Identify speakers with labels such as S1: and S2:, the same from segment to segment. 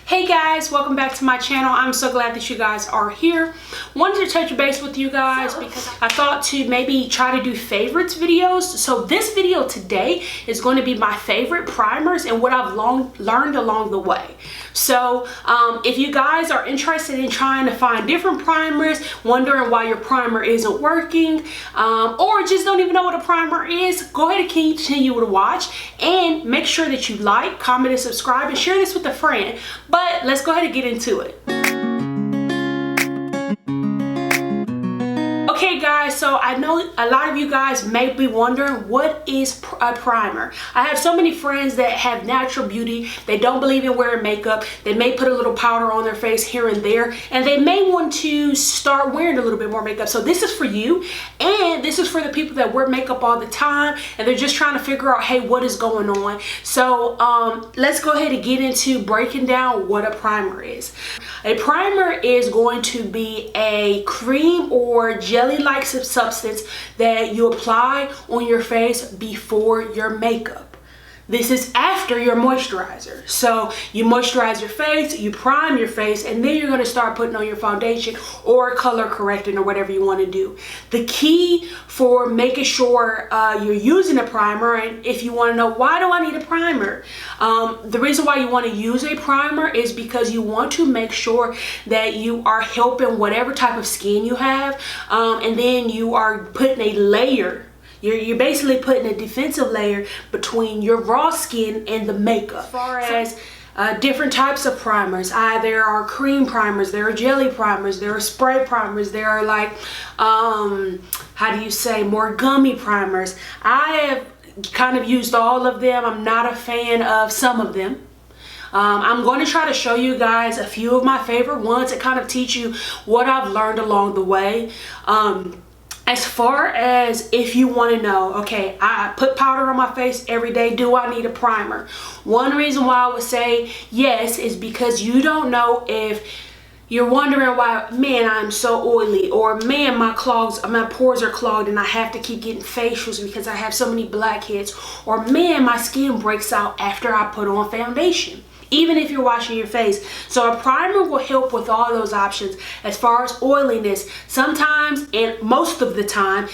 S1: Hey guys, welcome back to my channel. I'm so glad that you guys are here. Wanted to touch base with you guys because I thought to maybe try to do favorites videos. So this video today is going to be my favorite primers and what I've learned along the way. So if you guys are interested in trying to find different primers, wondering why your primer isn't working, or just don't even know what a primer is, go ahead and continue to watch and make sure that you like, comment, and subscribe, and share this with a friend. But let's go ahead and get into it. Okay guys, so I know a lot of you guys may be wondering, what is a primer? I have so many friends that have natural beauty. They don't believe in wearing makeup. They may put a little powder on their face here and there, and they may want to start wearing a little bit more makeup. So this is for you, and this is for the people that wear makeup all the time and they're just trying to figure out, hey, what is going on? So let's go ahead and get into breaking down what a primer is. A primer is going to be a cream or jelly-like substance that you apply on your face before your makeup. This is after your moisturizer. So you moisturize your face, you prime your face, and then you're gonna start putting on your foundation or color correcting or whatever you wanna do. The key for making sure you're using a primer, and if you wanna know why do I need a primer, the reason why you wanna use a primer is because you want to make sure that you are helping whatever type of skin you have, and then you are putting a layer. You're basically putting a defensive layer between your raw skin and the makeup. As far as different types of primers, there are cream primers, there are jelly primers, there are spray primers, there are like, how do you say, more gummy primers. I have kind of used all of them. I'm not a fan of some of them. I'm going to try to show you guys a few of my favorite ones that kind of teach you what I've learned along the way. As far as if you want to know, okay, I put powder on my face every day, do I need a primer? One reason why I would say yes is because you don't know if you're wondering why, man, I'm so oily, or man, my pores are clogged and I have to keep getting facials because I have so many blackheads, or man, my skin breaks out after I put on foundation. Even if you're washing your face. So a primer will help with all those options. As far as oiliness, sometimes and most of the time,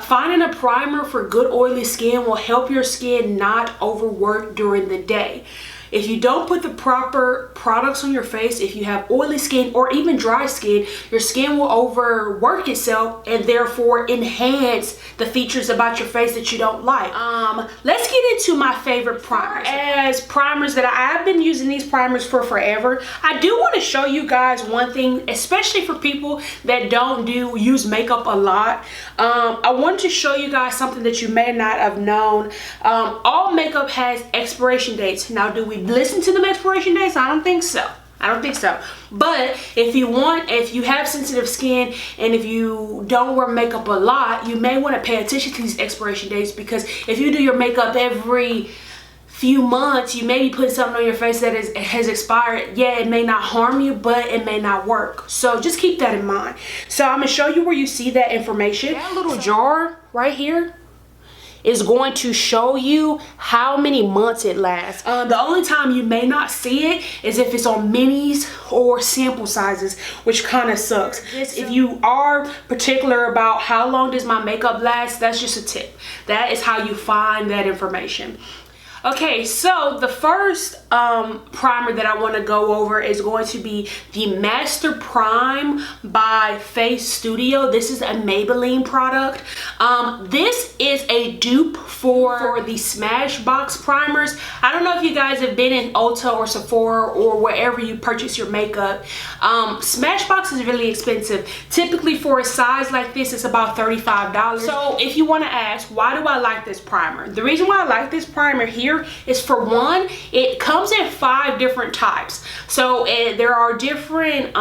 S1: finding a primer for good oily skin will help your skin not overwork during the day. If you don't put the proper products on your face, if you have oily skin or even dry skin, your skin will overwork itself and therefore enhance the features about your face that you don't like. Let's get into my favorite primers. As primers that I've been using these primers for forever, I do want to show you guys one thing, especially for people that don't use makeup a lot. I want to show you guys something that you may not have known. All makeup has expiration dates. Now, do we listen to them expiration dates? I don't think so. But if you have sensitive skin and if you don't wear makeup a lot, you may want to pay attention to these expiration dates, because if you do your makeup every few months, you may be putting something on your face that has expired. Yeah, it may not harm you, but it may not work. So just keep that in mind. So I'm gonna show you where you see that information. That little jar right here is going to show you how many months it lasts. The only time you may not see it is if it's on minis or sample sizes, which kind of sucks. If you are particular about how long does my makeup last, that's just a tip. That is how you find that information. Okay, so the first primer that I want to go over is going to be the Master Prime by Face Studio. This is a Maybelline product. This is a dupe for the Smashbox primers. I don't know if you guys have been in Ulta or Sephora or wherever you purchase your makeup. Smashbox is really expensive. Typically for a size like this, it's about $35. So if you want to ask, why do I like this primer? The reason why I like this primer here is, for one, it comes in 5 different types. So there are different,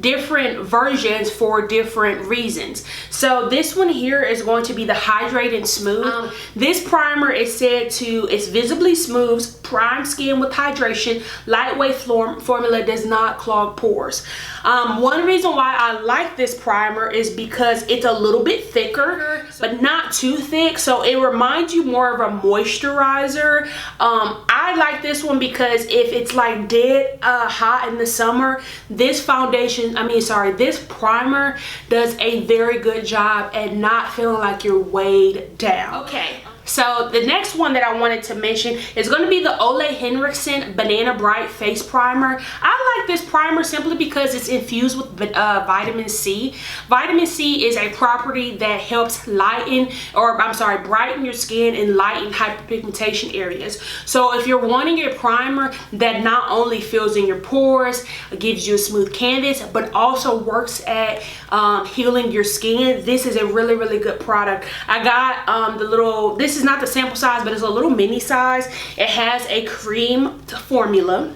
S1: different versions for different reasons. So this one here is going to be the Hydrate and Smooth. This primer is said to, it's visibly smooths, prime skin with hydration, lightweight formula, does not clog pores. One reason why I like this primer is because it's a little bit thicker, but not too thick. So it reminds you more of a moisturizer. I like this one because if it's like dead hot in the summer, this primer does a very good job at not feeling like you're weighed down. Okay. So the next one that I wanted to mention is going to be the Ole Henriksen Banana Bright Face Primer. I like this primer simply because it's infused with vitamin C. Vitamin C is a property that helps brighten your skin and lighten hyperpigmentation areas. So if you're wanting a primer that not only fills in your pores, gives you a smooth canvas, but also works at healing your skin, this is a really, really good product. I got this is not the sample size, but it's a little mini size. It has a cream formula,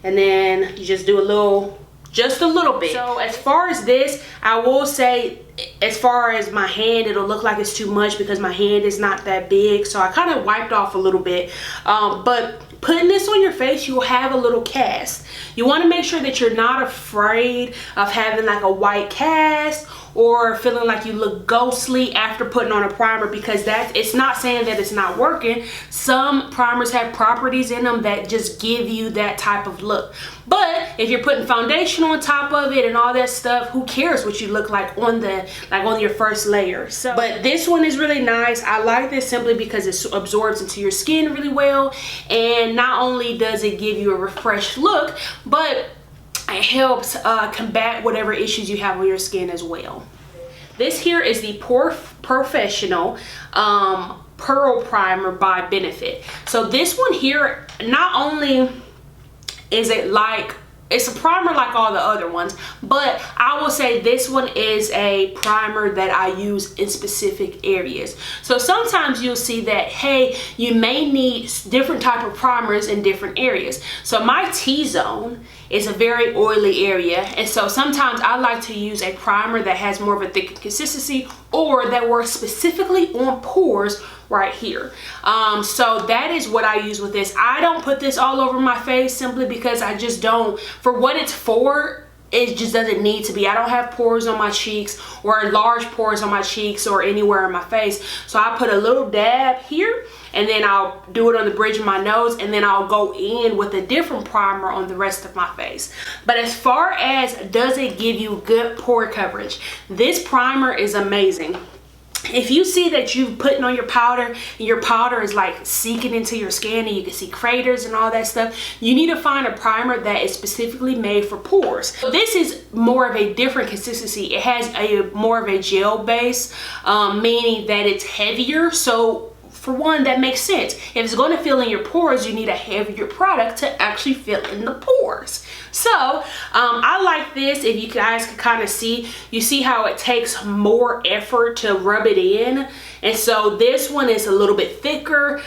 S1: and then you just do just a little bit. So as far as this, I will say, as far as my hand, it'll look like it's too much because my hand is not that big, so I kind of wiped off a little bit. But putting this on your face, you'll have a little cast. You want to make sure that you're not afraid of having like a white cast or feeling like you look ghostly after putting on a primer, because it's not saying that it's not working. Some primers have properties in them that just give you that type of look. But if you're putting foundation on top of it and all that stuff, who cares what you look like on your first layer. So, but this one is really nice. I like this simply because it absorbs into your skin really well, and not only does it give you a refreshed look, but it helps combat whatever issues you have on your skin as well. This here is the Professional Pearl Primer by Benefit. So this one here, not only is it like, it's a primer like all the other ones, but I will say this one is a primer that I use in specific areas. So sometimes you'll see that, hey, you may need different type of primers in different areas. So my T-zone is a very oily area, and so sometimes I like to use a primer that has more of a thicker consistency or that works specifically on pores right here. So that is what I use with this. I don't put this all over my face simply because I just don't, for what it's for, it just doesn't need to be. I don't have pores on my cheeks or large pores on my cheeks or anywhere in my face. So I put a little dab here, and then I'll do it on the bridge of my nose, and then I'll go in with a different primer on the rest of my face. But as far as does it give you good pore coverage, this primer is amazing. If you see that you're putting on your powder and your powder is like seeking into your skin and you can see craters and all that stuff, you need to find a primer that is specifically made for pores. So this is more of a different consistency. It has more of a gel base, meaning that it's heavier. So for one, that makes sense. If it's going to fill in your pores, you need a heavier product to actually fill in the pores. So I like this. If you guys can kind of see, you see how it takes more effort to rub it in. And so this one is a little bit thicker,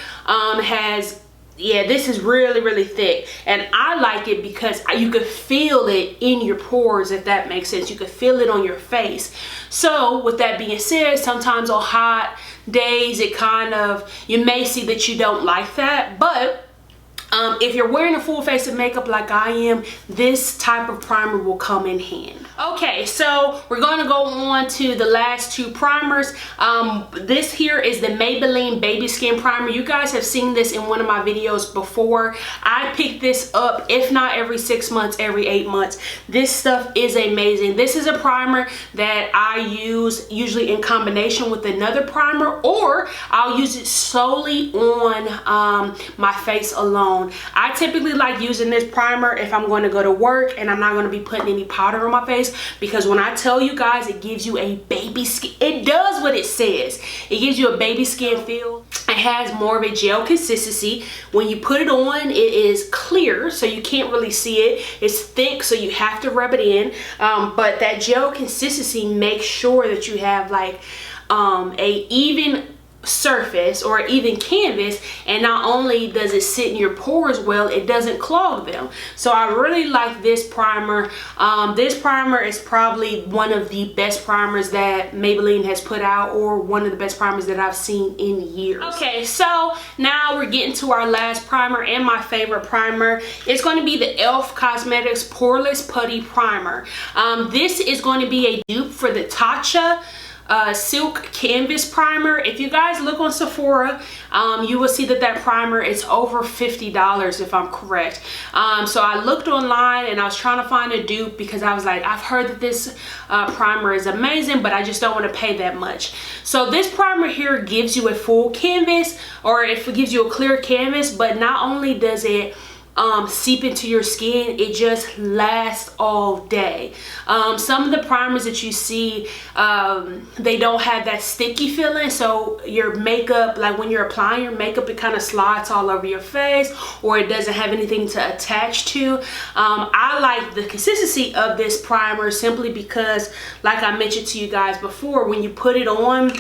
S1: this is really, really thick, and I like it because you could feel it in your pores, if that makes sense. You could feel it on your face. So with that being said, sometimes on hot days, you may see that you don't like that, but if you're wearing a full face of makeup like I am, this type of primer will come in hand. Okay, so we're going to go on to the last two primers. This here is the Maybelline Baby Skin Primer. You guys have seen this in one of my videos before. I pick this up, if not every 6 months, every 8 months. This stuff is amazing. This is a primer that I use usually in combination with another primer, or I'll use it solely on my face alone. I typically like using this primer if I'm going to go to work and I'm not going to be putting any powder on my face, because when I tell you guys it gives you a baby skin, it does what it says. It gives you a baby skin feel. It has more of a gel consistency. When you put it on, it is clear, so you can't really see it. It's thick, so you have to rub it in. But that gel consistency makes sure that you have like a even surface or even canvas, and not only does it sit in your pores well, it doesn't clog them. So I really like this primer. This primer is probably one of the best primers that Maybelline has put out, or one of the best primers that I've seen in years. Okay, so now we're getting to our last primer and my favorite primer. It's going to be the e.l.f. Cosmetics Poreless Putty Primer. This is going to be a dupe for the Tatcha Silk Canvas Primer. If you guys look on Sephora, you will see that that primer is over $50 if I'm correct. So I looked online and I was trying to find a dupe because I was like, I've heard that this primer is amazing, but I just don't want to pay that much. So this primer here gives you a full canvas, or it gives you a clear canvas, but not only does it seep into your skin, it just lasts all day. Some of the primers that you see, they don't have that sticky feeling, so your makeup, like when you're applying your makeup, it kind of slides all over your face, or it doesn't have anything to attach to. I like the consistency of this primer simply because, like I mentioned to you guys before, when you put it on,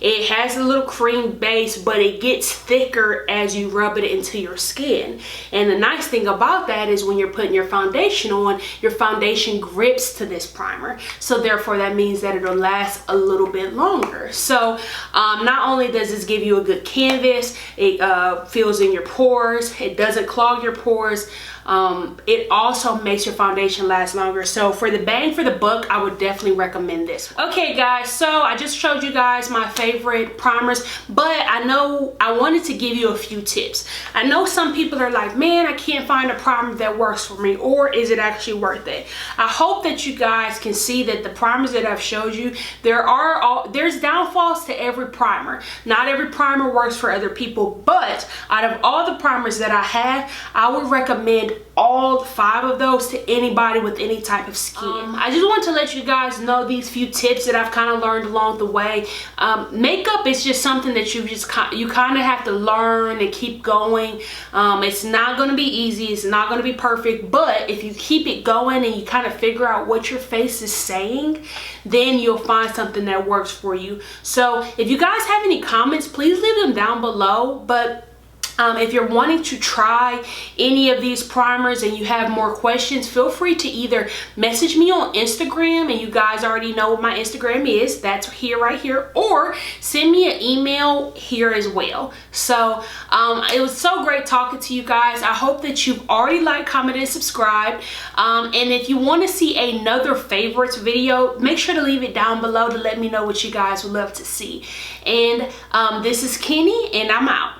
S1: it has a little cream base, but it gets thicker as you rub it into your skin. And the nice thing about that is when you're putting your foundation on, your foundation grips to this primer. So therefore that means that it'll last a little bit longer. So not only does this give you a good canvas, it fills in your pores, it doesn't clog your pores. It also makes your foundation last longer. So for the bang for the buck, I would definitely recommend this. Okay guys, so I just showed you guys my favorite primers, but I wanted to give you a few tips. I know some people are like, man, I can't find a primer that works for me, or is it actually worth it? I hope that you guys can see that the primers that I've showed you, there's downfalls to every primer. Not every primer works for other people, but out of all the primers that I have, I would recommend all 5 of those to anybody with any type of skin. I just want to let you guys know these few tips that I've kind of learned along the way. Makeup is just something that you kind of have to learn and keep going. It's not going to be easy, it's not going to be perfect, but if you keep it going and you kind of figure out what your face is saying, then you'll find something that works for you. So if you guys have any comments, please leave them down below. But if you're wanting to try any of these primers and you have more questions, feel free to either message me on Instagram, and you guys already know what my Instagram is, that's here, right here, or send me an email here as well. So it was so great talking to you guys. I hope that you've already liked, commented, and subscribed. And if you want to see another favorites video, make sure to leave it down below to let me know what you guys would love to see. And this is Kenny, and I'm out.